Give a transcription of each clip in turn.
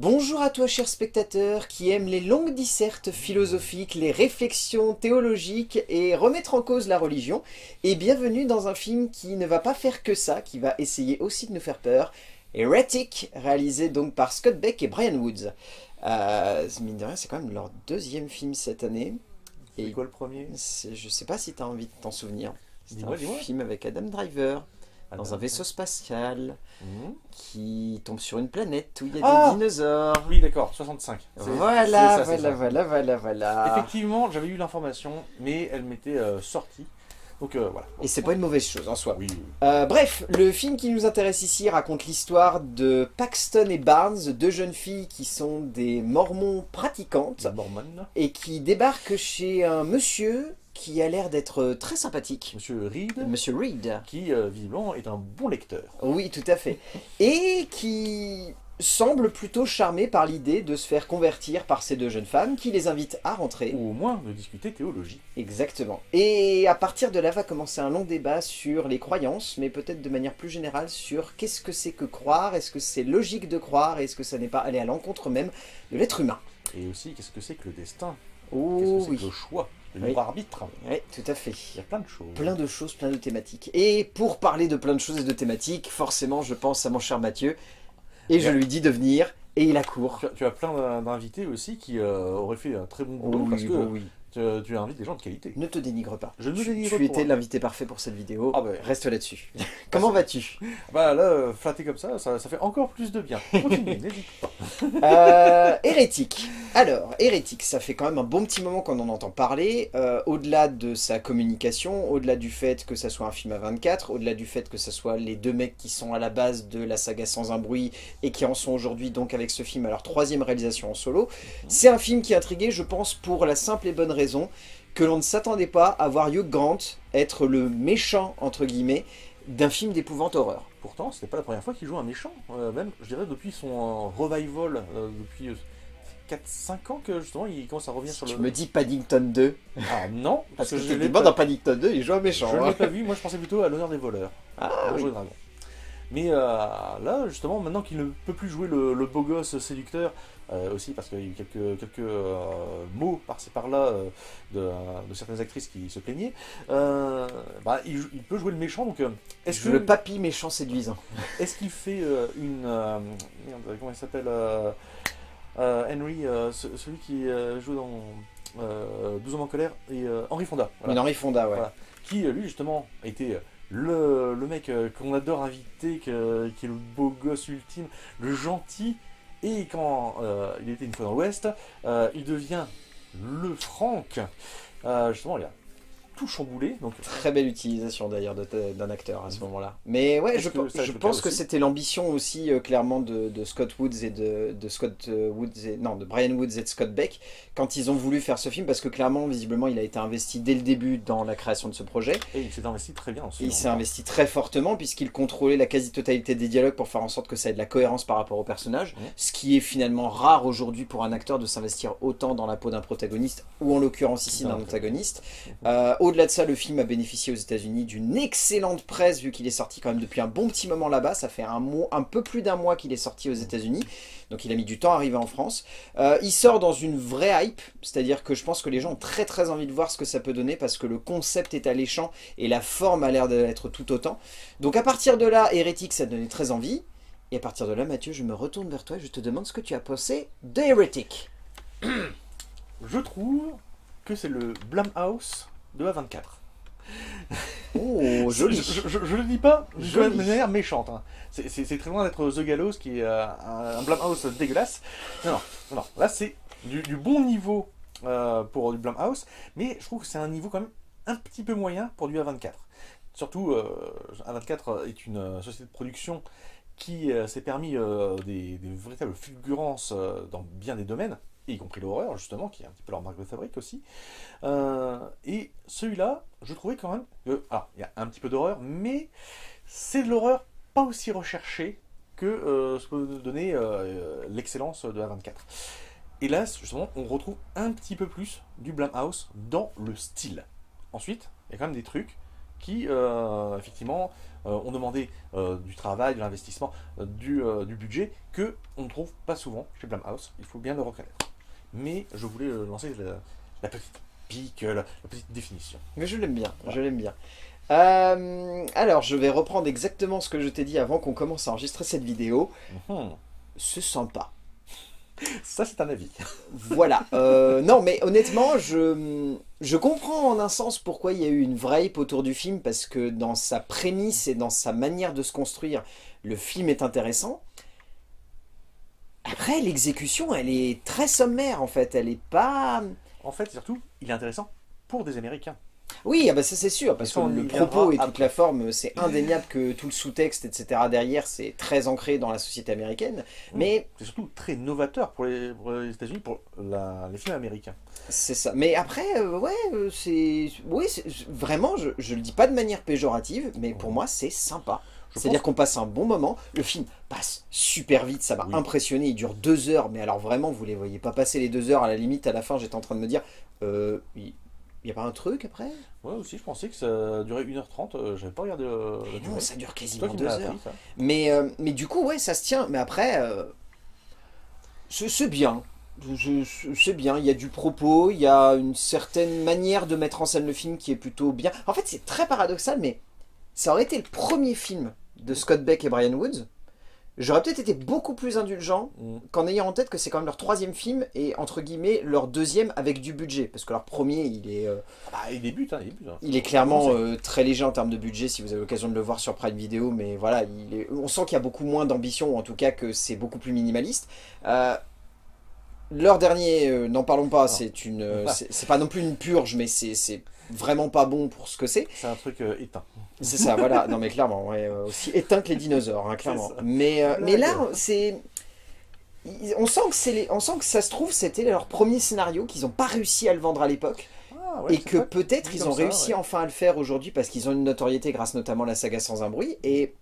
Bonjour à toi cher spectateur qui aime les longues dissertes philosophiques, les réflexions théologiques et remettre en cause la religion. Et bienvenue dans un film qui ne va pas faire que ça, qui va essayer aussi de nous faire peur. Heretic, réalisé donc par Scott Beck et Brian Woods. Mine de rien, c'est quand même leur deuxième film cette année. C'est quoi le premier? Je sais pas si tu as envie de t'en souvenir. C'est un Dis-moi. film avec Adam Driver. Dans Adam. un vaisseau spatial Mhm. qui tombe sur une planète où il y a Ah des dinosaures. Oui, d'accord, 65. Voilà. C'est Effectivement, j'avais eu l'information, mais elle m'était sortie. Donc voilà. Et c'est pas une mauvaise chose en soi. Oui. Bref, le film qui nous intéresse ici raconte l'histoire de Paxton et Barnes, deux jeunes filles qui sont des mormons pratiquantes La Mormone. et qui débarquent chez un monsieur qui a l'air d'être très sympathique. Monsieur Reed, Monsieur Reed. qui visiblement est un bon lecteur. Oui, tout à fait. Et qui semble plutôt charmé par l'idée de se faire convertir par ces deux jeunes femmes qui les invitent à rentrer. Ou au moins de discuter théologie. Exactement. Et à partir de là va commencer un long débat sur les croyances, mais peut-être de manière plus générale sur qu'est-ce que c'est que croire, est-ce que c'est logique de croire, est-ce que ça n'est pas aller à l'encontre même de l'être humain. Et aussi, qu'est-ce que c'est que le destin? Oh Qu'est-ce que c'est oui. que le choix? Le Oui. libre arbitre? Oui, tout à fait. Il y a plein de choses. Plein de choses, plein de thématiques. Et pour parler de plein de choses et de thématiques, forcément je pense à mon cher Mathieu, et je lui dis de venir, et il accourt. Tu as plein d'invités aussi qui auraient fait un très bon boulot parce que oui. tu invites des gens de qualité. Ne te dénigre pas. Je ne me dénigre Tu pas. étais l'invité parfait pour cette vidéo. Ah bah. Reste là-dessus. Comment vas-tu? Bah là, flatté comme ça fait encore plus de bien. Continue, n'hésite pas. Hérétique. Alors, Hérétique, ça fait quand même un bon petit moment qu'on en entend parler. Au-delà de sa communication, au-delà du fait que ça soit un film à 24, au-delà du fait que ça soit les deux mecs qui sont à la base de la saga Sans un bruit et qui en sont aujourd'hui donc avec ce film à leur troisième réalisation en solo, c'est un film qui intriguait, je pense, pour la simple et bonne raison que l'on ne s'attendait pas à voir Hugh Grant être le méchant, entre guillemets, d'un film d'épouvante horreur. Pourtant, c'était pas la première fois qu'il joue un méchant. Même, je dirais, depuis son revival, depuis 4-5 ans que justement il commence à revenir sur le... Tu me dis Paddington 2, Ah non, parce que je l'ai effectivement dans Paddington 2, il joue un méchant. je hein. l'ai pas vu, moi je pensais plutôt à l'honneur des voleurs. Ah oui. Donjons et Dragons. Mais là, justement, maintenant qu'il ne peut plus jouer le beau gosse séducteur, aussi parce qu'il y a eu quelques mots par-ci par-là de certaines actrices qui se plaignaient, il peut jouer le méchant. Donc, Je le papy méchant séduisant. est-ce qu'il fait une... merde, comment il s'appelle Henry, celui qui joue dans 12 hommes en colère, et Henry Fonda. Voilà. Une Henry Fonda, ouais. Voilà. Qui, lui, justement, était le mec qu'on adore inviter, qui est le beau gosse ultime, le gentil, et quand il était une fois dans l'Ouest, il devient le Franck. Justement, il a tout chamboulé. Donc, Très belle utilisation d'ailleurs d'un acteur à ce moment-là. Mais ouais, Est-ce que ça je te pense plaît que aussi c'était l'ambition aussi clairement de Scott Woods et de Brian Woods et de Scott Beck quand ils ont voulu faire ce film parce que clairement, visiblement, il a été investi dès le début dans la création de ce projet. et il s'est investi très bien ensuite. Il s'est investi très fortement puisqu'il contrôlait la quasi-totalité des dialogues pour faire en sorte que ça ait de la cohérence par rapport au personnage, ce qui est finalement rare aujourd'hui pour un acteur de s'investir autant dans la peau d'un protagoniste ou en l'occurrence ici d'un antagoniste. Au-delà de ça, le film a bénéficié aux États-Unis d'une excellente presse vu qu'il est sorti quand même depuis un bon petit moment là-bas. Ça fait un peu plus d'un mois qu'il est sorti aux États-Unis. Donc il a mis du temps à arriver en France. Il sort dans une vraie hype, c'est-à-dire que je pense que les gens ont très très envie de voir ce que ça peut donner parce que le concept est alléchant et la forme a l'air d'être tout autant. Donc à partir de là, Hérétique, ça donnait très envie. Et à partir de là, Mathieu, je me retourne vers toi et je te demande ce que tu as pensé de Hérétique. Je trouve que c'est le Blumhouse de A24. Oh, joli. Je le dis pas de Joli. manière méchante. Hein. C'est très loin d'être The Gallows qui est un Blumhouse dégueulasse. Non. Là, c'est du bon niveau pour du Blumhouse, mais je trouve que c'est un niveau quand même un petit peu moyen pour du A24. Surtout, A24 est une société de production qui s'est permis des véritables fulgurances dans bien des domaines, y compris l'horreur, justement, qui est un petit peu leur marque de fabrique aussi. Et celui-là, je trouvais quand même que... Alors, il y a un petit peu d'horreur, mais c'est de l'horreur pas aussi recherchée que ce que peut donner l'excellence de A24. Et là, justement, on retrouve un petit peu plus du Blumhouse dans le style. Ensuite, il y a quand même des trucs qui, effectivement, ont demandé du travail, de l'investissement, du budget, que on ne trouve pas souvent chez Blumhouse, il faut bien le reconnaître. Mais je voulais lancer la petite pique, la petite définition. Mais je l'aime bien, Voilà. je l'aime bien. Alors, je vais reprendre exactement ce que je t'ai dit avant qu'on commence à enregistrer cette vidéo. Mhm. C'est sympa. Ça, c'est un avis. Voilà. Non, mais honnêtement, je comprends en un sens pourquoi il y a eu une vraie hype autour du film, parce que dans sa prémisse et dans sa manière de se construire, le film est intéressant. Après, l'exécution, elle est très sommaire, en fait. Elle est pas... En fait, surtout, il est intéressant pour des Américains. Oui, ah bah ça c'est sûr, parce Et que ça, on le y propos viendra et toute après. la forme, c'est indéniable que tout le sous-texte, etc. derrière, c'est très ancré dans la société américaine. Mais C'est surtout très novateur pour les États-Unis, pour les films américains. c'est ça. Mais après, ouais, c'est... Oui, vraiment, je le dis pas de manière péjorative, mais pour moi, c'est sympa. Je C'est-à-dire pense- qu'on passe un bon moment. Le film passe super vite, ça m'a Oui. impressionné. Il dure 2 heures, mais alors vraiment, vous les voyez pas passer les 2 heures. À la limite, à la fin, j'étais en train de me dire, il y a pas un truc après? Ouais, aussi, je pensais que ça durait 1h30, j'avais pas regardé la Mais non, durée. ça dure C'est quasiment toi qui me 2 l'as heures. appris, ça. Mais du coup, ouais, ça se tient. Mais après, c'est bien. C'est bien. Il y a du propos, il y a une certaine manière de mettre en scène le film qui est plutôt bien. En fait, c'est très paradoxal, mais ça aurait été le premier film de Scott Beck et Brian Woods. J'aurais peut-être été beaucoup plus indulgent Mm. qu'en ayant en tête que c'est quand même leur troisième film et entre guillemets leur deuxième avec du budget. Parce que leur premier, Ah bah, il débute, hein, il débute. Hein. il est clairement Comment c'est très léger en termes de budget si vous avez l'occasion de le voir sur Prime Video, mais voilà, on sent qu'il y a beaucoup moins d'ambition, ou en tout cas que c'est beaucoup plus minimaliste. Leur dernier, n'en parlons pas, c'est pas non plus une purge, mais c'est vraiment pas bon pour ce que c'est. C'est un truc éteint. C'est ça, voilà. Non mais clairement, ouais, aussi éteint que les dinosaures, hein, clairement. C'est ça. Mais là, Blague. on sent que on sent que ça se trouve c'était leur premier scénario, qu'ils n'ont pas réussi à le vendre à l'époque. Ah, ouais, Et c'est que vrai. peut-être Dit ils comme ont ça, réussi ouais. enfin à le faire aujourd'hui parce qu'ils ont une notoriété grâce notamment à la saga Sans un bruit. Et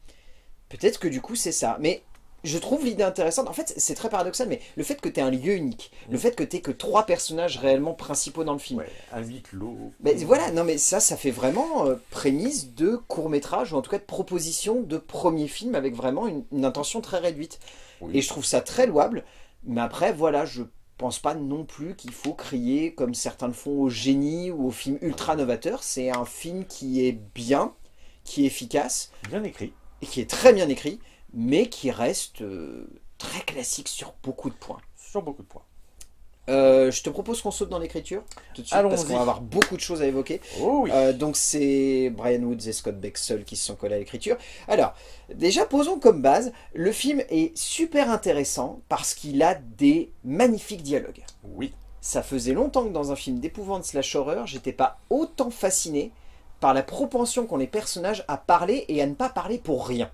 peut-être que du coup c'est ça. Mais je trouve l'idée intéressante. En fait, c'est très paradoxal, mais le fait que tu aies un lieu unique, le fait que tu aies que 3 personnages réellement principaux dans le film. Ouais, un huis clos. Mais voilà, non mais ça fait vraiment prémisse de court-métrage ou en tout cas de proposition de premier film avec vraiment une intention très réduite. Oui. Et je trouve ça très louable. Mais après, voilà, je pense pas non plus qu'il faut crier comme certains le font au génie ou au film ultra novateur. C'est un film qui est bien, qui est efficace Bien écrit. et qui est très bien écrit, mais qui reste très classique sur beaucoup de points. Sur beaucoup de points. Je te propose qu'on saute dans l'écriture tout de suite parce Allons-y. qu'on va avoir beaucoup de choses à évoquer. Oh oui. Donc c'est Brian Woods et Scott Beck seuls qui se sont collés à l'écriture. Alors, déjà posons comme base, le film est super intéressant parce qu'il a des magnifiques dialogues. Oui. Ça faisait longtemps que dans un film d'épouvante slash horreur, j'étais pas autant fasciné par la propension qu'ont les personnages à parler et à ne pas parler pour rien.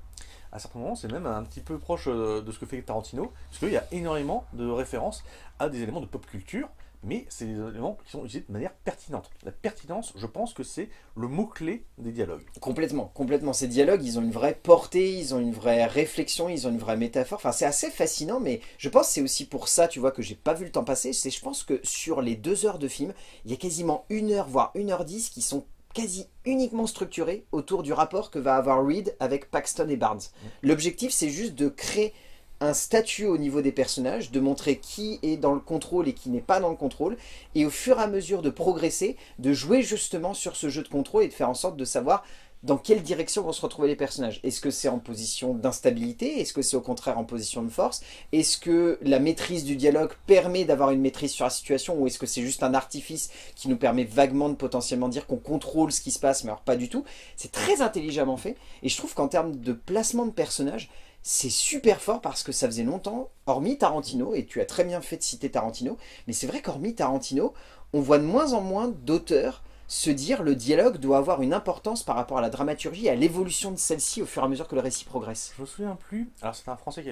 À certains moments, c'est même un petit peu proche de ce que fait Tarantino, parce qu'il y a énormément de références à des éléments de pop culture, mais c'est des éléments qui sont utilisés de manière pertinente. La pertinence, je pense que c'est le mot-clé des dialogues. Complètement, complètement. Ces dialogues, ils ont une vraie portée, ils ont une vraie réflexion, ils ont une vraie métaphore. Enfin, c'est assez fascinant, mais je pense que c'est aussi pour ça, tu vois, que j'ai pas vu le temps passer. Je pense que sur les 2 heures de film, il y a quasiment 1 heure, voire 1h10 qui sont quasi uniquement structurées autour du rapport que va avoir Reed avec Paxton et Barnes. L'objectif, c'est juste de créer un statut au niveau des personnages, de montrer qui est dans le contrôle et qui n'est pas dans le contrôle, et au fur et à mesure de progresser, de jouer justement sur ce jeu de contrôle et de faire en sorte de savoir dans quelle direction vont se retrouver les personnages. Est-ce que c'est en position d'instabilité? Est-ce que c'est au contraire en position de force? Est-ce que la maîtrise du dialogue permet d'avoir une maîtrise sur la situation, ou est-ce que c'est juste un artifice qui nous permet vaguement de potentiellement dire qu'on contrôle ce qui se passe, mais alors pas du tout? C'est très intelligemment fait, et je trouve qu'en termes de placement de personnages, c'est super fort parce que ça faisait longtemps, hormis Tarantino, et tu as très bien fait de citer Tarantino, mais c'est vrai qu'hormis Tarantino, on voit de moins en moins d'auteurs se dire le dialogue doit avoir une importance par rapport à la dramaturgie et à l'évolution de celle-ci au fur et à mesure que le récit progresse. Je me souviens plus, alors c'était un Français qui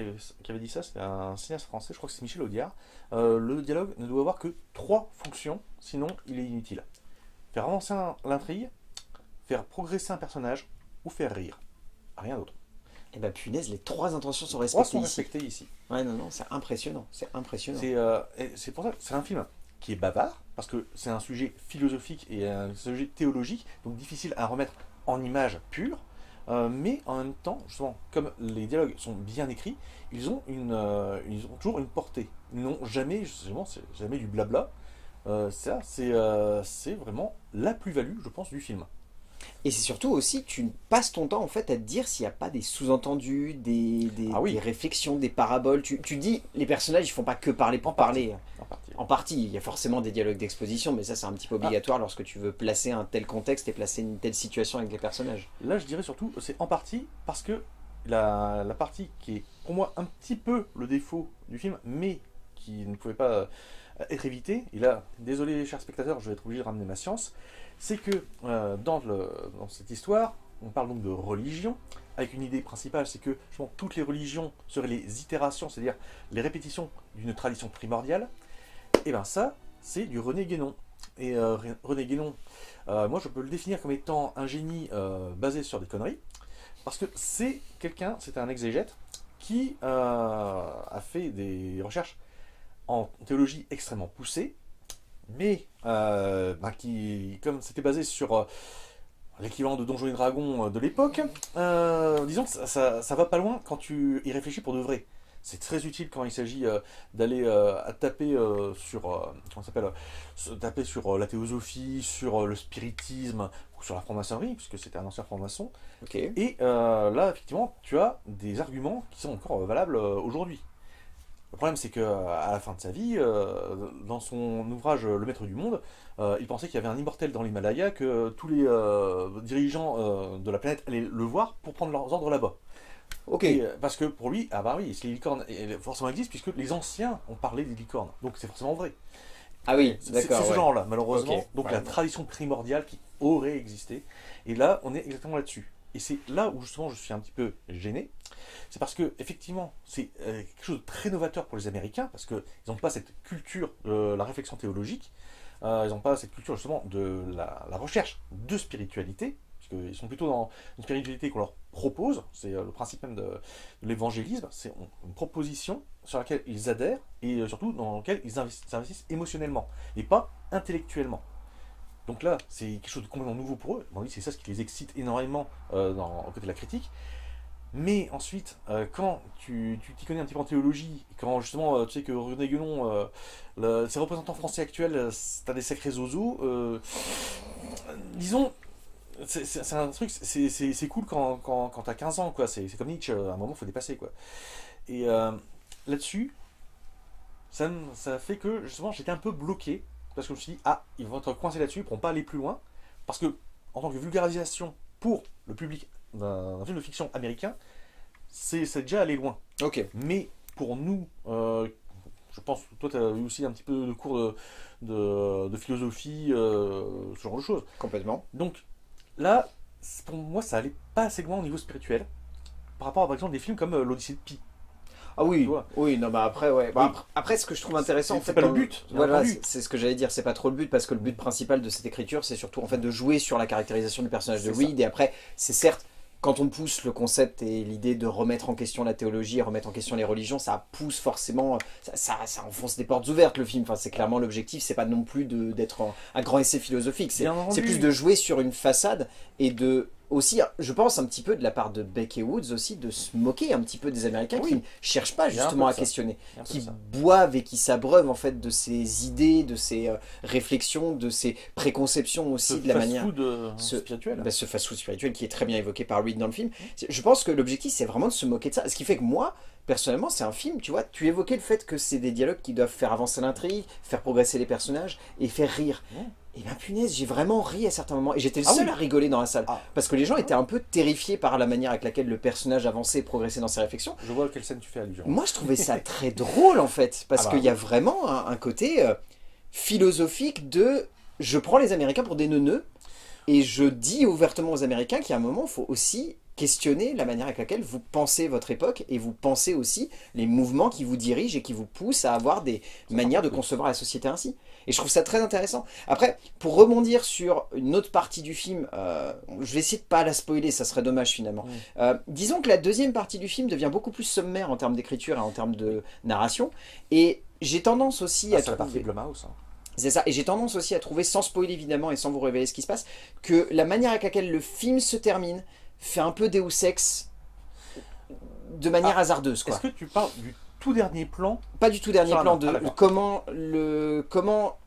avait dit ça, c'était un cinéaste français, je crois que c'est Michel Audiard. Le dialogue ne doit avoir que 3 fonctions, sinon il est inutile. Faire avancer l'intrigue, faire progresser un personnage ou faire rire. Rien d'autre. Et bah punaise, les 3 intentions sont 3 respectées sont ici. respectés ici. Ouais, non, non, c'est impressionnant, c'est impressionnant. C'est pour ça que c'est un film qui est bavard, parce que c'est un sujet philosophique et un sujet théologique, donc difficile à remettre en image pure. mais en même temps, justement, comme les dialogues sont bien écrits, ils ont toujours une portée. Ils n'ont jamais, justement, c'est jamais du blabla. Ça, c'est vraiment la plus-value, je pense, du film. Et c'est surtout aussi, tu passes ton temps en fait à te dire s'il n'y a pas des sous-entendus, Ah des oui, réflexions, des paraboles. Tu dis, les personnages ils font pas que parler pour en partie. parler. En partie. En partie, il y a forcément des dialogues d'exposition, mais ça c'est un petit peu Ah, obligatoire lorsque tu veux placer un tel contexte et placer une telle situation avec les personnages. là, je dirais surtout, c'est en partie parce que la partie qui est pour moi un petit peu le défaut du film, mais qui ne pouvait pas être évitée, et là, désolé chers spectateurs, je vais être obligé de ramener ma science, c'est que dans cette histoire, on parle donc de religion, avec une idée principale, c'est que justement, toutes les religions seraient les itérations, c'est-à-dire les répétitions d'une tradition primordiale, et bien ça, c'est du René Guénon. Et René Guénon, moi je peux le définir comme étant un génie basé sur des conneries, parce que c'est un exégète qui a fait des recherches en théologie extrêmement poussée, mais qui, comme c'était basé sur l'équivalent de Donjons et Dragons de l'époque, disons que ça va pas loin quand tu y réfléchis pour de vrai. C'est très utile quand il s'agit d'aller à taper sur comment ça s'appelle taper sur la théosophie, sur le spiritisme ou sur la franc-maçonnerie, puisque c'était un ancien franc-maçon. Ok. Et là, effectivement, tu as des arguments qui sont encore valables aujourd'hui. Le problème, c'est qu'à la fin de sa vie, dans son ouvrage Le Maître du Monde, il pensait qu'il y avait un immortel dans l'Himalaya, que tous les dirigeants de la planète allaient le voir pour prendre leurs ordres là-bas. Ok. Et, parce que pour lui, ah bah oui, les licornes forcément existent, puisque les anciens ont parlé des licornes. Donc c'est forcément vrai. Ah oui, C'est d'accord. ce Ouais. genre-là, malheureusement. Ok. Donc Ouais, la bon. tradition primordiale qui aurait existé. Et là, on est exactement là-dessus. Et c'est là où justement je suis un petit peu gêné. C'est parce que effectivement, c'est quelque chose de très novateur pour les Américains, parce qu'ils n'ont pas cette culture de la réflexion théologique. Ils n'ont pas cette culture justement de la recherche de spiritualité, puisqu'ils sont plutôt dans une spiritualité qu'on leur propose. C'est le principe même de l'évangélisme. C'est une proposition sur laquelle ils adhèrent et surtout dans laquelle ils s'investissent émotionnellement et pas intellectuellement. Donc là, c'est quelque chose de complètement nouveau pour eux. Bon, oui, c'est ça ce qui les excite énormément au côté de la critique. Mais ensuite, quand tu t'y connais un petit peu en théologie, et quand justement tu sais que René Guénon, ses représentants français actuels, t'as des sacrés zozos, disons, c'est un truc, c'est cool quand t'as 15 ans, quoi. C'est comme Nietzsche, à un moment, faut dépasser, quoi. Et là-dessus, ça fait que justement, j'étais un peu bloqué, parce que je me suis dit, ah, ils vont être coincés là-dessus, ils pourront pas aller plus loin, parce que, en tant que vulgarisation pour le public d'un film de fiction américain, c'est déjà aller loin. Ok. Mais pour nous, je pense que toi tu as eu aussi un petit peu de cours de philosophie, ce genre de choses. Complètement. Donc là, pour moi, ça allait pas assez loin au niveau spirituel, par rapport à par exemple des films comme l'Odyssée de Pi. Ah Tu oui, vois. oui, non, bah après, ouais. Bah, Oui. après, ce que je trouve intéressant, en C'est fait, pas le dans but, bien voilà, entendu. c'est ce que j'allais dire, c'est pas trop le but, parce que le but principal de cette écriture, c'est surtout, en fait, de jouer sur la caractérisation du personnage de C'est ça. Reed, et après, c'est certes, quand on pousse le concept et l'idée de remettre en question la théologie, remettre en question les religions, ça pousse forcément, ça enfonce des portes ouvertes, le film, enfin, c'est clairement l'objectif, c'est pas non plus d'être un grand essai philosophique, Bien entendu. c'est plus de jouer sur une façade, et de aussi, je pense un petit peu de la part de Beck et Woods aussi, de se moquer un petit peu des Américains Oui. qui ne cherchent pas Il y a un justement peu à de ça. questionner, Il y a un peu qui de ça. boivent et qui s'abreuvent en fait de ces idées, de ces réflexions, de ces préconceptions aussi, Ce de la manière. fast-food Ce, spirituel. bah, ce fast-food spirituel qui est très bien évoqué par Reed dans le film. Je pense que l'objectif c'est vraiment de se moquer de ça. Ce qui fait que moi, personnellement, c'est un film, tu vois, tu évoquais le fait que c'est des dialogues qui doivent faire avancer l'intrigue, faire progresser les personnages et faire rire. Ouais. Et bien punaise, j'ai vraiment ri à certains moments. Et j'étais le Ah seul oui. à rigoler dans la salle. Ah. Parce que les gens étaient un peu terrifiés par la manière avec laquelle le personnage avançait et progressait dans ses réflexions. Je vois à quelle scène tu fais allusion. Moi, je trouvais ça très drôle en fait, parce Ah bah qu'il y a oui. vraiment un côté philosophique de je prends les Américains pour des neuneux et je dis ouvertement aux Américains qu'à un moment, il faut aussi questionner la manière avec laquelle vous pensez votre époque et vous pensez aussi les mouvements qui vous dirigent et qui vous poussent à avoir des manières de concevoir la société ainsi. Et je trouve ça très intéressant. Après, pour rebondir sur une autre partie du film, je vais essayer de pas la spoiler, ça serait dommage finalement. Disons que la deuxième partie du film devient beaucoup plus sommaire en termes d'écriture et en termes de narration. Et j'ai tendance aussi à C'est la partie trouver... Blumhouse. Hein. C'est ça, et j'ai tendance aussi à trouver, sans spoiler évidemment et sans vous révéler ce qui se passe, que la manière avec laquelle le film se termine fait un peu Deus Ex de manière hasardeuse, quoi. Est-ce que tu parles du tout dernier plan? Pas du tout dernier Sur la plan, main. de comment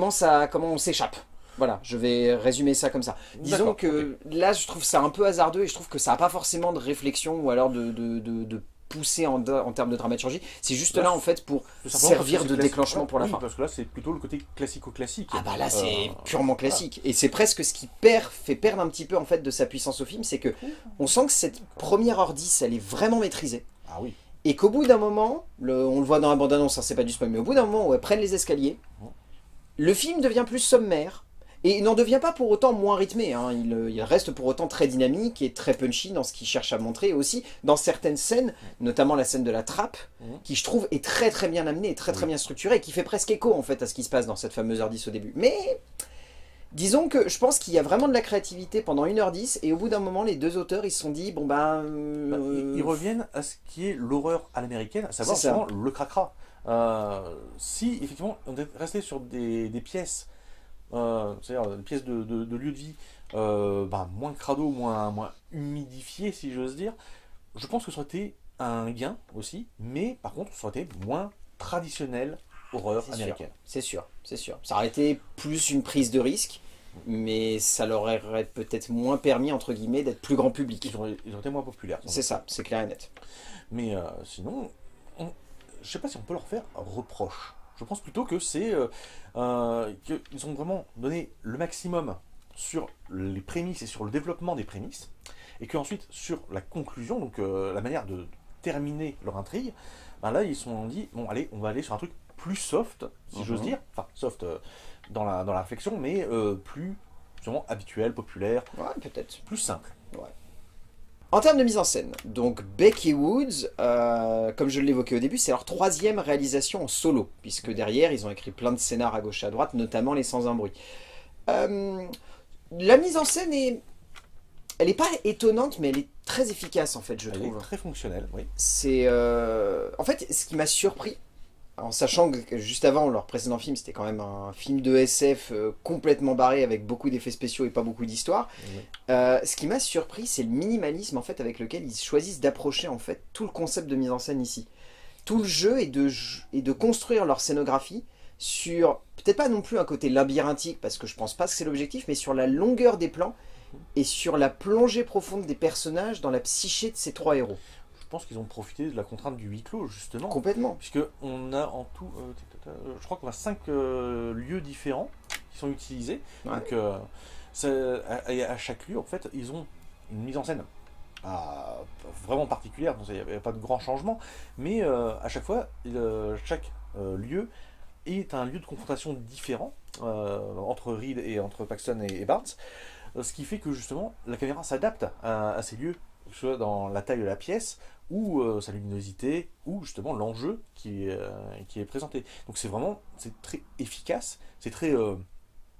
on s'échappe. Voilà, je vais résumer ça comme ça. Disons D'accord, que là, je trouve ça un peu hasardeux et je trouve que ça n'a pas forcément de réflexion ou alors de poussée en termes de dramaturgie. C'est juste là, en fait, pour Tout simplement parce servir que de c'est déclenchement pour la oui, fin. parce que là, c'est plutôt le côté classico-classique. Ah bah là, c'est Euh, purement classique. Et c'est presque ce qui fait perdre un petit peu, en fait, de sa puissance au film, c'est que on sent que cette première heure 10, elle est vraiment maîtrisée. Ah oui. Et qu'au bout d'un moment, on le voit dans la bande-annonce, hein, c'est pas du spoil, mais au bout d'un moment où elles prennent les escaliers, le film devient plus sommaire, et il n'en devient pas pour autant moins rythmé, hein. Il reste pour autant très dynamique et très punchy dans ce qu'il cherche à montrer, et aussi dans certaines scènes, notamment la scène de la trappe, qui je trouve est très très bien amenée, et très très bien structurée, et qui fait presque écho en fait à ce qui se passe dans cette fameuse heure 10 au début. Mais disons que je pense qu'il y a vraiment de la créativité pendant 1h10, et au bout d'un moment, les deux auteurs, ils se sont dit, bon ben... Ils reviennent à ce qui est l'horreur à l'américaine, à savoir C'est ça. justement le cracra. Si effectivement on est resté sur des pièces, c'est-à-dire des pièces de lieu de vie, moins crado, moins humidifiées si j'ose dire, je pense que ça aurait été un gain aussi, mais par contre ça aurait été moins traditionnel horreur américaine. C'est sûr, c'est sûr. Ça aurait été plus une prise de risque, mais ça leur aurait peut-être moins permis, entre guillemets, d'être plus grand public. Ils auraient été moins populaires. C'est ça, c'est clair et net. Mais sinon, je sais pas si on peut leur faire reproche. Je pense plutôt que c'est qu'ils ont vraiment donné le maximum sur les prémices et sur le développement des prémices, et qu'ensuite sur la conclusion, donc la manière de terminer leur intrigue, là ils se sont dit bon allez, on va aller sur un truc plus soft, si j'ose dire, enfin soft dans la réflexion, mais plus sûrement habituel, populaire, Ouais, peut-être. plus simple. Ouais. En termes de mise en scène, donc Becky Woods, comme je l'évoquais au début, c'est leur 3e réalisation en solo, puisque derrière, ils ont écrit plein de scénars à gauche et à droite, notamment les Sans un bruit. La mise en scène elle est pas étonnante, mais elle est très efficace, en fait, je Elle trouve. est très fonctionnelle, oui. C'est... En fait, ce qui m'a surpris, en sachant que juste avant, leur précédent film, c'était quand même un film de SF complètement barré, avec beaucoup d'effets spéciaux et pas beaucoup d'histoire. Oui. Ce qui m'a surpris, c'est le minimalisme en fait avec lequel ils choisissent d'approcher en fait tout le concept de mise en scène ici. Tout le jeu est de construire leur scénographie sur, peut-être pas non plus un côté labyrinthique, parce que je pense pas que c'est l'objectif, mais sur la longueur des plans et sur la plongée profonde des personnages dans la psyché de ces 3 héros. Je pense qu'ils ont profité de la contrainte du huis clos, justement. Complètement. Puisque on a en tout, je crois qu'on a 5 lieux différents qui sont utilisés. Ouais. Donc, à chaque lieu, en fait, ils ont une mise en scène vraiment particulière. Donc, il n'y a pas de grand changement. Mais à chaque fois, chaque lieu est un lieu de confrontation différent entre Reed et entre Paxton et Barnes. Ce qui fait que justement, la caméra s'adapte à ces lieux, que ce soit dans la taille de la pièce, ou sa luminosité, ou justement l'enjeu qui est présenté. Donc c'est très efficace, c'est très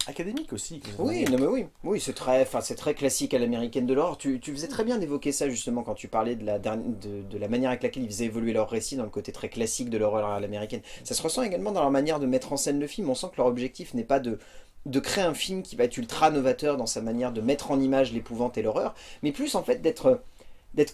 académique aussi. Oui, non mais oui, c'est très classique à l'américaine de l'horreur. Tu faisais très bien d'évoquer ça justement quand tu parlais de la manière avec laquelle ils faisaient évoluer leur récit dans le côté très classique de l'horreur à l'américaine. Ça se ressent également dans leur manière de mettre en scène le film. On sent que leur objectif n'est pas de créer un film qui va être ultra novateur dans sa manière de mettre en image l'épouvante et l'horreur, mais plus en fait d'être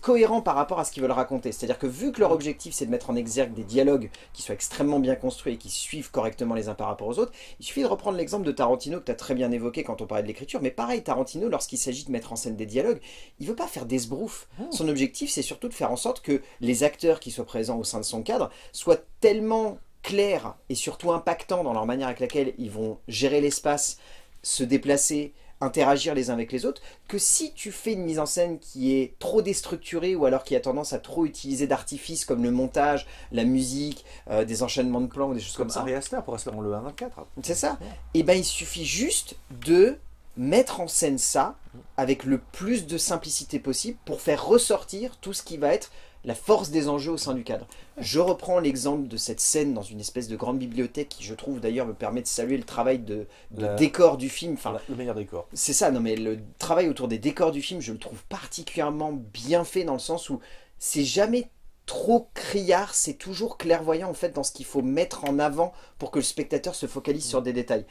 cohérent par rapport à ce qu'ils veulent raconter. C'est-à-dire que vu que leur objectif c'est de mettre en exergue des dialogues qui soient extrêmement bien construits et qui suivent correctement les uns par rapport aux autres, il suffit de reprendre l'exemple de Tarantino que tu as très bien évoqué quand on parlait de l'écriture, mais pareil, Tarantino, lorsqu'il s'agit de mettre en scène des dialogues, il veut pas faire d'esbrouf. Son objectif c'est surtout de faire en sorte que les acteurs qui soient présents au sein de son cadre soient tellement clairs et surtout impactants dans leur manière avec laquelle ils vont gérer l'espace, se déplacer, interagir les uns avec les autres, que si tu fais une mise en scène qui est trop déstructurée ou alors qui a tendance à trop utiliser d'artifices comme le montage, la musique, des enchaînements de plans ou des choses comme ça. Ari Aster pour rester dans le 1-24. C'est ça. Et ben il suffit juste de mettre en scène ça avec le plus de simplicité possible pour faire ressortir tout ce qui va être la force des enjeux au sein du cadre. Je reprends l'exemple de cette scène dans une espèce de grande bibliothèque qui, je trouve d'ailleurs, me permet de saluer le travail de décor du film. Enfin, le meilleur décor. C'est ça, non mais le travail autour des décors du film, je le trouve particulièrement bien fait dans le sens où c'est jamais trop criard, c'est toujours clairvoyant en fait dans ce qu'il faut mettre en avant pour que le spectateur se focalise sur des détails.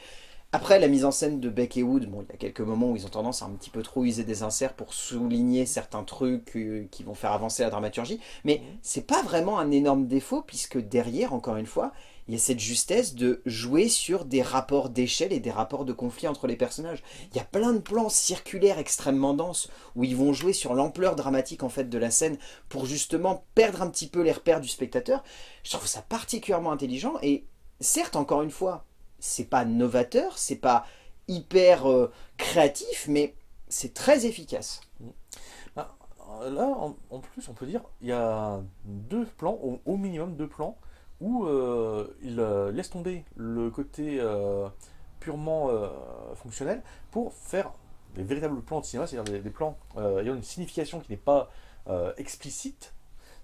Après, la mise en scène de Beck et Wood, bon, il y a quelques moments où ils ont tendance à un petit peu trop user des inserts pour souligner certains trucs qui vont faire avancer la dramaturgie, mais c'est pas vraiment un énorme défaut, puisque derrière, encore une fois, il y a cette justesse de jouer sur des rapports d'échelle et des rapports de conflit entre les personnages. Il y a plein de plans circulaires extrêmement denses où ils vont jouer sur l'ampleur dramatique en fait de la scène pour justement perdre un petit peu les repères du spectateur. Je trouve ça particulièrement intelligent et certes, encore une fois, c'est pas novateur, c'est pas hyper créatif, mais c'est très efficace. Bah, là, en plus, on peut dire, il y a deux plans, au minimum deux plans, où il laisse tomber le côté purement fonctionnel pour faire des véritables plans de cinéma, c'est-à-dire des plans ayant une signification qui n'est pas explicite.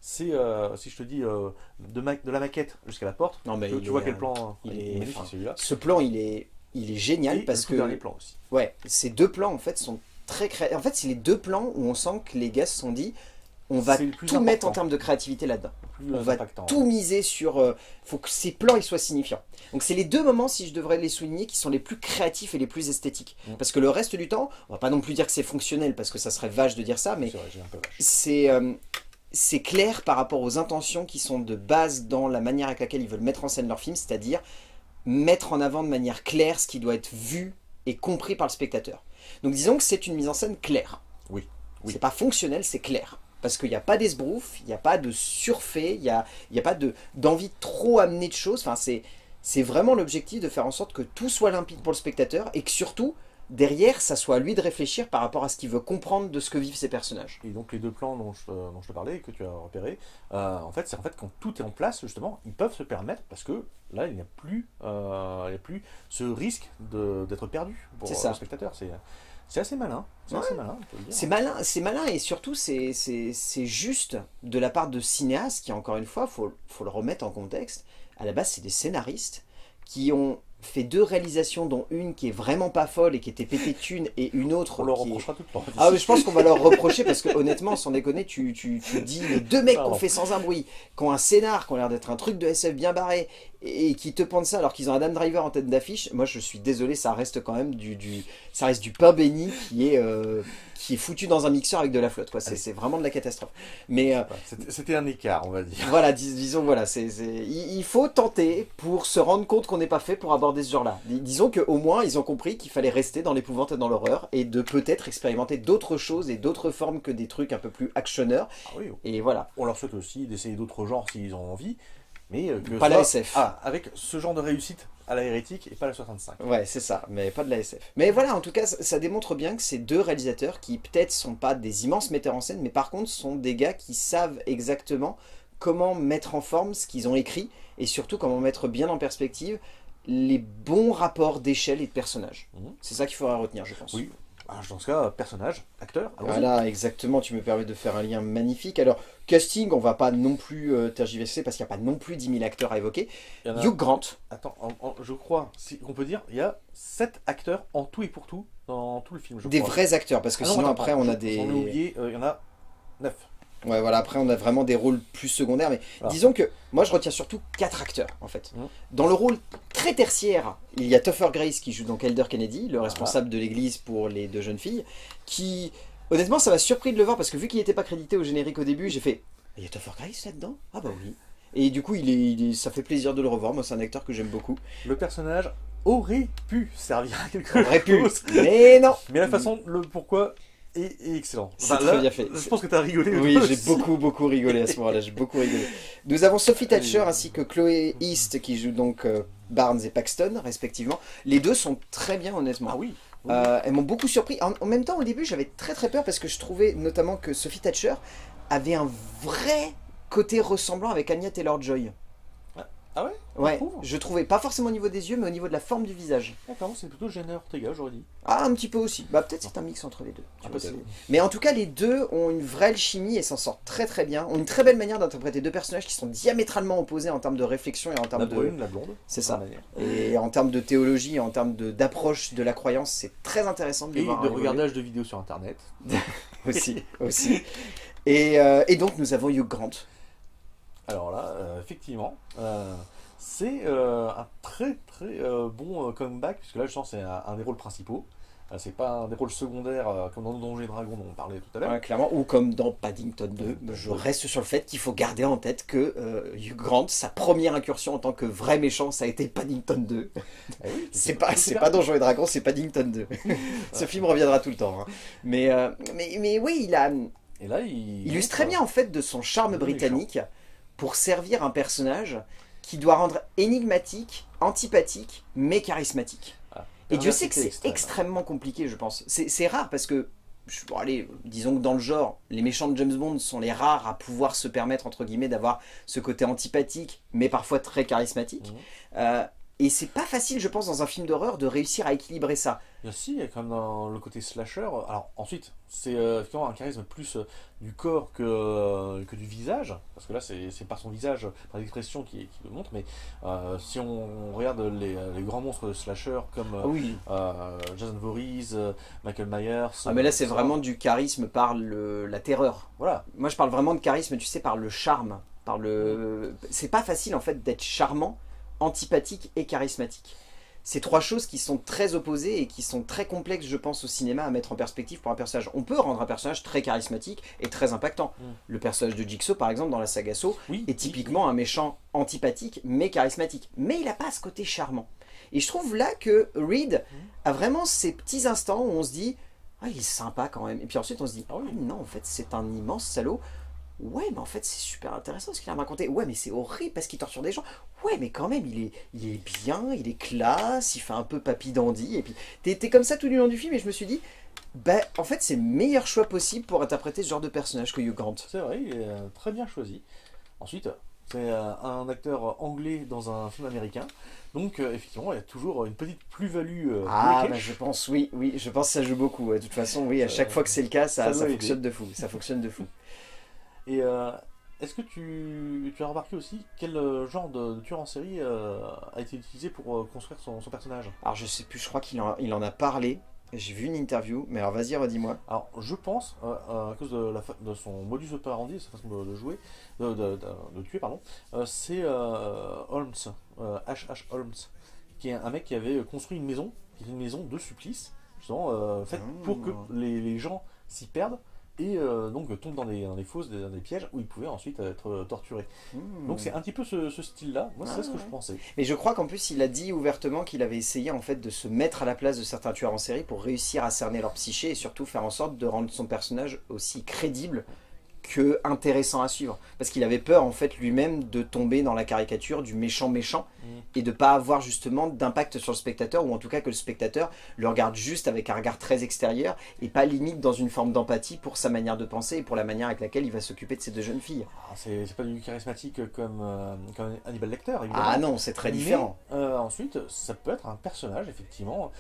C'est, si je te dis, de la maquette jusqu'à la porte, Non, mais tu vois quel plan il il est, est magnifique enfin, celui-là. ce plan, il est génial Et parce le tout que dernier plan aussi. ouais, ces deux plans en fait sont très créatifs. En fait, c'est les deux plans où on sent que les gars se sont dit, on va C'est le plus tout mettre en important. termes de créativité là-dedans. Plus On va impactant. tout miser sur... faut que ces plans ils soient signifiants. Donc c'est les deux moments, si je devrais les souligner, qui sont les plus créatifs et les plus esthétiques. Parce que le reste du temps, on va pas non plus dire que c'est fonctionnel, parce que ça serait vache de dire ça, mais C'est vrai, j'ai un peu vache. c'est clair par rapport aux intentions qui sont de base dans la manière avec laquelle ils veulent mettre en scène leur film, c'est-à-dire mettre en avant de manière claire ce qui doit être vu et compris par le spectateur. Donc disons que c'est une mise en scène claire. Oui. C'est pas fonctionnel, c'est clair. Parce qu'il n'y a pas d'esbrouf, il n'y a pas de surfait, il n'y a pas d'envie de trop amener de choses. Enfin, c'est vraiment l'objectif de faire en sorte que tout soit limpide pour le spectateur et que surtout, derrière, ça soit à lui de réfléchir par rapport à ce qu'il veut comprendre de ce que vivent ces personnages. Et donc les deux plans dont je te parlais, que tu as repéré, en fait, c'est en fait quand tout est en place, justement, ils peuvent se permettre, parce que là, il n'y a plus ce risque d'être perdu pour C'est ça. le spectateur. C'est assez malin. C'est assez malin, on peut le dire. C'est malin et surtout c'est juste de la part de cinéastes qui, encore une fois, faut le remettre en contexte. À la base, c'est des scénaristes qui ont fait deux réalisations, dont une qui est vraiment pas folle et qui était pétée de thunes, et une autre On leur qui est... reprochera tout le temps. Ah, mais je pense qu'on va leur reprocher parce que honnêtement, sans déconner, tu dis les deux mecs Pardon. qu'on fait sans un bruit, qui ont un scénar, qui ont l'air d'être un truc de SF bien barré, et qui te pendent ça alors qu'ils ont Adam Driver en tête d'affiche. Moi, je suis désolé, ça reste quand même ça reste du pain béni qui est foutu dans un mixeur avec de la flotte, quoi. C'est vraiment de la catastrophe. Mais C'était un écart, on va dire. voilà, disons, voilà, il faut tenter pour se rendre compte qu'on n'est pas fait pour aborder ce genre-là. Disons qu'au moins, ils ont compris qu'il fallait rester dans l'épouvante et dans l'horreur, et de peut-être expérimenter d'autres choses et d'autres formes que des trucs un peu plus actionneurs. Ah oui, Et voilà. on leur souhaite aussi d'essayer d'autres genres s'ils en ont envie, mais que Pas ce la soit- SF. avec ce genre de réussite à la hérétique et pas la 65. Ouais, c'est ça, mais pas de la SF. Mais voilà, en tout cas, ça démontre bien que ces deux réalisateurs, qui peut-être sont pas des immenses metteurs en scène, mais par contre sont des gars qui savent exactement comment mettre en forme ce qu'ils ont écrit, et surtout comment mettre bien en perspective les bons rapports d'échelle et de personnages. C'est ça qu'il faudra retenir, je pense. Oui, dans ce cas, personnage, acteur, allons-y. Voilà, exactement, tu me permets de faire un lien magnifique. Alors, casting, on va pas non plus tergiverser parce qu'il n'y a pas non plus 10 000 acteurs à évoquer. Il y en a- Hugh Grant, Attends, je crois qu'on peut dire il y a 7 acteurs en tout et pour tout dans tout le film, je des crois. vrais acteurs, parce que Ah non, sinon attends, après on a j'en ai des... oublié, il y en a 9. Ouais, voilà, après on a vraiment des rôles plus secondaires, mais Voilà. disons que moi je retiens surtout 4 acteurs en fait. Mhm. Dans le rôle très tertiaire, il y a Topher Grace qui joue donc Elder Kennedy, le responsable de l'église pour les deux jeunes filles, qui, honnêtement, ça m'a surpris de le voir parce que vu qu'il n'était pas crédité au générique au début, j'ai fait « Il y a Topher Grace là-dedans ? Ah bah oui !» Et du coup, ça fait plaisir de le revoir, moi c'est un acteur que j'aime beaucoup. Le personnage aurait pu servir à quelque Aurait pu, chose, mais non. mais la façon, le pourquoi est excellent. C'est Enfin, très là, bien fait. Je pense que tu as rigolé. Oui, toi j'ai aussi. beaucoup rigolé à ce moment-là, j'ai beaucoup rigolé. Nous avons Sophie Thatcher ainsi que Chloé East qui jouent donc Barnes et Paxton respectivement. Les deux sont très bien honnêtement. Ah oui. Oui. Elles m'ont beaucoup surpris. En même temps, au début, j'avais très peur parce que je trouvais notamment que Sophie Thatcher avait un vrai côté ressemblant avec Anya Taylor-Joy. Ah ouais. Ouais, Tu trouves je trouvais pas forcément au niveau des yeux, mais au niveau de la forme du visage. D'accord, c'est plutôt Jenna Ortega, j'aurais dit. Ah, un petit peu aussi. Bah peut-être c'est un mix entre les deux. Tu Ah, vois, peut-être. mais en tout cas, les deux ont une vraie alchimie et s'en sortent très bien. Ont une très belle manière d'interpréter deux personnages qui sont diamétralement opposés en termes de réflexion et en termes La de... brune, la blonde. C'est de ça. manière. Et en termes de théologie, et en termes d'approche de la croyance, c'est très intéressant de les Et voir de évoluer. regardage de vidéos sur internet. aussi. Et donc nous avons Hugh Grant. Alors là, effectivement, c'est un très très bon comeback, puisque là je sens que c'est un des rôles principaux. C'est pas un des rôles secondaires comme dans Donjons et Dragons dont on parlait tout à l'heure. Ouais, clairement, ou comme dans Paddington 2, je reste sur le fait qu'il faut garder en tête que Hugh Grant, sa première incursion en tant que vrai méchant, ça a été Paddington 2. Oui, C'est pas Donjons et Dragons, c'est Paddington 2. Ce film reviendra tout le temps. Hein. Mais oui, Et là, il use très bien en fait de son charme britannique pour servir un personnage qui doit rendre énigmatique, antipathique, mais charismatique. Et Dieu sait que c'est extrêmement compliqué, je pense. C'est rare parce que, bon, allez, disons que dans le genre, les méchants de James Bond sont les rares à pouvoir se permettre, entre guillemets, d'avoir ce côté antipathique, mais parfois très charismatique. Et c'est pas facile, je pense, dans un film d'horreur, de réussir à équilibrer ça. Il y a quand même dans le côté slasher. Alors ensuite, c'est effectivement un charisme plus du corps que du visage, parce que là c'est par son visage, par l'expression qui le montre, mais si on regarde les grands monstres de slasher comme Jason Voorhees, Michael Myers... Ah mais là c'est vraiment du charisme par la terreur. Voilà. Moi je parle vraiment de charisme, tu sais, par le charme. C'est pas facile en fait d'être charmant, antipathique et charismatique. C'est trois choses qui sont très opposées et qui sont très complexes, je pense, au cinéma à mettre en perspective pour un personnage. On peut rendre un personnage très charismatique et très impactant. Le personnage de Jigsaw, par exemple, dans la saga Saw, est typiquement un méchant antipathique mais charismatique. Mais il n'a pas ce côté charmant. Et je trouve là que Reed a vraiment ces petits instants où on se dit « Ah, il est sympa quand même ». Et puis ensuite on se dit « Ah oui, non, en fait, c'est un immense salaud ». Ouais, mais en fait, c'est super intéressant ce qu'il a raconté. Ouais, mais c'est horrible parce qu'il torture des gens. Ouais, mais quand même, il est bien, il est classe, il fait un peu papy dandy. Et puis, t'es comme ça tout du long du film. Et je me suis dit, bah, en fait, c'est le meilleur choix possible pour interpréter ce genre de personnage que Hugh Grant. C'est vrai, il est très bien choisi. Ensuite, c'est un acteur anglais dans un film américain. Donc, effectivement, il y a toujours une petite plus-value. Bah, je pense, oui, je pense que ça joue beaucoup. Ouais. De toute façon, oui, à chaque fois que c'est le cas, ça fonctionne de fou. Ça fonctionne de fou. Et est-ce que tu as remarqué aussi quel genre de tueur en série a été utilisé pour construire son personnage? Alors je sais plus, je crois qu'il en a parlé. J'ai vu une interview, mais alors vas-y, redis-moi. Alors je pense, à cause de son modus operandi, sa façon de jouer, de tuer, pardon, c'est Holmes, H.H. Holmes, qui est un mec qui avait construit une maison, qui était une maison de supplice, justement, faite pour que les gens s'y perdent. Et donc tombe dans des fosses, dans des pièges où il pouvait ensuite être torturé. Donc c'est un petit peu ce style-là, moi c'est ce que je pensais. Mais je crois qu'en plus il a dit ouvertement qu'il avait essayé en fait de se mettre à la place de certains tueurs en série pour réussir à cerner leur psyché et surtout faire en sorte de rendre son personnage aussi crédible que intéressant à suivre. Parce qu'il avait peur en fait lui-même de tomber dans la caricature du méchant et de pas avoir justement d'impact sur le spectateur, ou en tout cas que le spectateur le regarde juste avec un regard très extérieur et pas limite dans une forme d'empathie pour sa manière de penser et pour la manière avec laquelle il va s'occuper de ces deux jeunes filles. C'est pas du charismatique comme Hannibal Lecter, évidemment. Ah non, c'est très différent. Mais, ensuite, ça peut être un personnage, effectivement.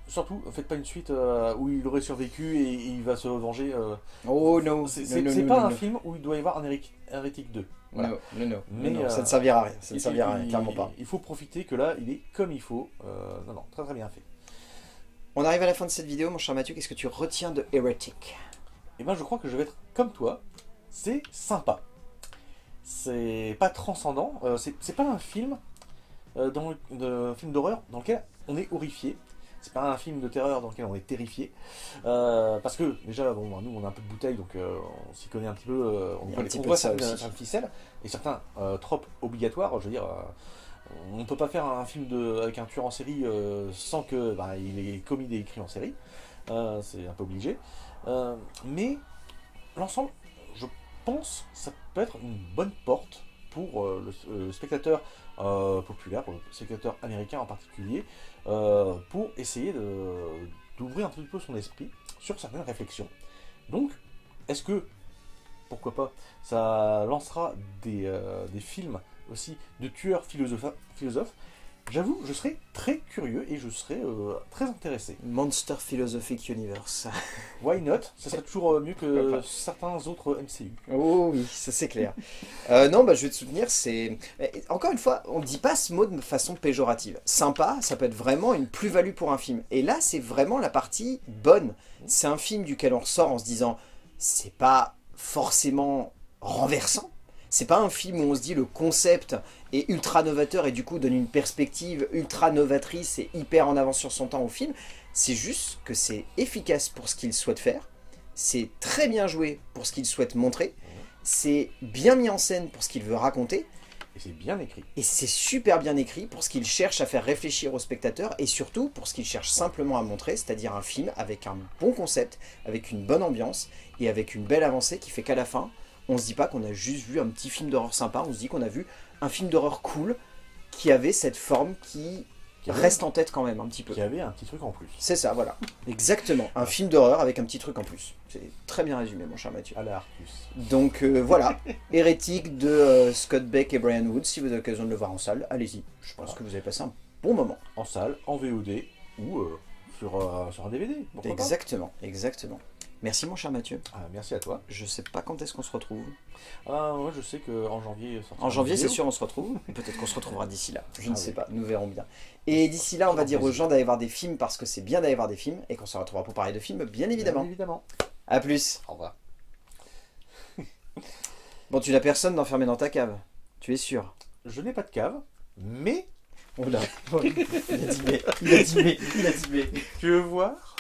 Surtout, faites pas une suite où il aurait survécu et il va se venger. Oh non, c'est pas un film où il doit y avoir un Hérétique 2. Voilà. Non, ça ne servira à rien. Ça ne servira à rien, clairement pas. Il faut profiter que là, il est comme il faut. Non, très très bien fait. On arrive à la fin de cette vidéo, mon cher Mathieu. Qu'est-ce que tu retiens de Heretic? Eh ben, je crois que je vais être comme toi. C'est sympa. C'est pas transcendant. C'est pas un film, film d'horreur dans lequel on est horrifié. C'est pas un film de terreur dans lequel on est terrifié. Parce que, déjà, bon, nous, on a un peu de bouteille, donc on s'y connaît un petit peu. On voit certaines ficelles et certains tropes obligatoires. Je veux dire, on ne peut pas faire un film avec un tueur en série sans que il ait commis des crimes en série. C'est un peu obligé. Mais l'ensemble, je pense, ça peut être une bonne porte pour le spectateur populaire, pour le spectateur américain en particulier, pour essayer d'ouvrir un petit peu son esprit sur certaines réflexions. Donc, est-ce que, pourquoi pas, ça lancera des films aussi de tueurs philosophes? J'avoue, je serais très curieux et je serais très intéressé. Monster Philosophic Universe. Why not? Ça serait toujours mieux que certains autres MCU. Oh oui, ça c'est clair. Non, je vais te soutenir. Encore une fois, on ne dit pas ce mot de façon péjorative. Sympa, ça peut être vraiment une plus-value pour un film. Et là, c'est vraiment la partie bonne. C'est un film duquel on ressort en se disant, c'est pas forcément renversant. C'est pas un film où on se dit le concept est ultra novateur et du coup donne une perspective ultra novatrice et hyper en avance sur son temps au film. C'est juste que c'est efficace pour ce qu'il souhaite faire, c'est très bien joué pour ce qu'il souhaite montrer, c'est bien mis en scène pour ce qu'il veut raconter, Et c'est bien écrit. et c'est super bien écrit pour ce qu'il cherche à faire réfléchir au spectateur et surtout pour ce qu'il cherche simplement à montrer, c'est-à-dire un film avec un bon concept, avec une bonne ambiance et avec une belle avancée qui fait qu'à la fin, on se dit pas qu'on a juste vu un petit film d'horreur sympa, on se dit qu'on a vu un film d'horreur cool qui avait cette forme qui reste en tête quand même un petit peu. Qui avait un petit truc en plus. C'est ça, voilà. Exactement. Un film d'horreur avec un petit truc en plus. C'est très bien résumé, mon cher Mathieu. À la Arcus. Donc voilà, Hérétique de Scott Beck et Brian Wood. Si vous avez l'occasion de le voir en salle, allez-y. Je pense que vous avez passé un bon moment. En salle, en VOD ou sur un DVD. Pourquoi pas. Exactement, exactement. Merci, mon cher Mathieu. Merci à toi. Je sais pas quand est-ce qu'on se retrouve. Moi je sais qu'en janvier... En janvier, c'est sûr, on se retrouve. Peut-être qu'on se retrouvera d'ici là. Je ne sais pas, nous verrons bien. Et d'ici là, on va dire aux gens d'aller voir des films parce que c'est bien d'aller voir des films et qu'on se retrouvera pour parler de films, bien évidemment. Bien évidemment. A plus. Au revoir. Bon, tu n'as personne d'enfermé dans ta cave. Tu es sûr? Je n'ai pas de cave, mais... Oula. Il a dit mais. Il a dit mais. Il a dit mais. Tu veux voir?